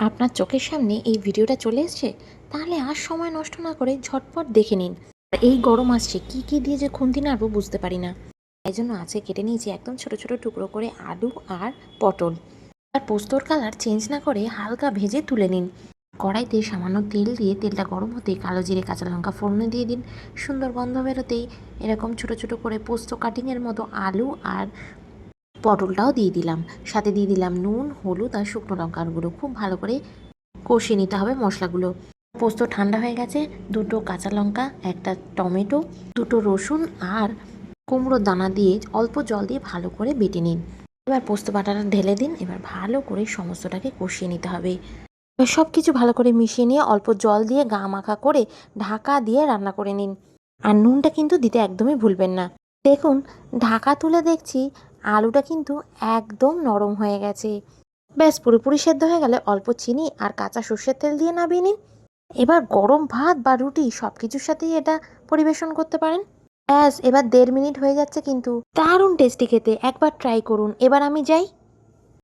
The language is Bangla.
আপনার চোখের সামনে এই ভিডিওটা চলে এসছে, তাহলে আর সময় নষ্ট না করে ঝটপট দেখে নিন। এই গরম আসছে, কি কি দিয়ে যে খুন্তি নাড়বো বুঝতে পারি না। এই জন্য আজকে কেটে নিয়েছি একদম ছোট ছোট টুকরো করে আলু আর পটল। আর পোস্তর কালার চেঞ্জ না করে হালকা ভেজে তুলে নিন। কড়াইতে সামান্য তেল দিয়ে তেলটা গরম হতেই কালো জিরে কাঁচা লঙ্কা ফোড়নে দিয়ে দিন। সুন্দর গন্ধ বেরোতেই এরকম ছোট ছোট করে পোস্ত কাটিংয়ের মতো আলু আর পটলটাও দিয়ে দিলাম। সাথে দিয়ে দিলাম নুন, হলুদ আর শুকনো লঙ্কার গুঁড়ো। খুব ভালো করে কষিয়ে নিতে হবে মশলাগুলো। পোস্ত ঠান্ডা হয়ে গেছে। দুটো কাঁচা লঙ্কা, একটা টমেটো, দুটো রসুন আর কুমড়োর দানা দিয়ে অল্প জল দিয়ে ভালো করে বেটে নিন। এবার পোস্ত বাটাটা ঢেলে দিন। এবার ভালো করে সমস্তটাকে কষিয়ে নিতে হবে। এবার সব কিছু ভালো করে মিশিয়ে নিয়ে অল্প জল দিয়ে গা মাখা করে ঢাকা দিয়ে রান্না করে নিন। আর নুনটা কিন্তু দিতে একদমই ভুলবেন না। দেখুন, ঢাকা তুলে দেখছি আলুটা কিন্তু একদম নরম হয়ে গেছে। ব্যাস পুরোপুরি সেদ্ধ হয়ে গেলে অল্প চিনি আর কাঁচা সর্ষের তেল দিয়ে নামিয়ে নিন। এবার গরম ভাত বা রুটি সব কিছুর সাথেই এটা পরিবেশন করতে পারেন। ব্যাস, এবার 1.5 মিনিট হয়ে যাচ্ছে, কিন্তু দারুণ টেস্টি খেতে। একবার ট্রাই করুন। এবার আমি যাই।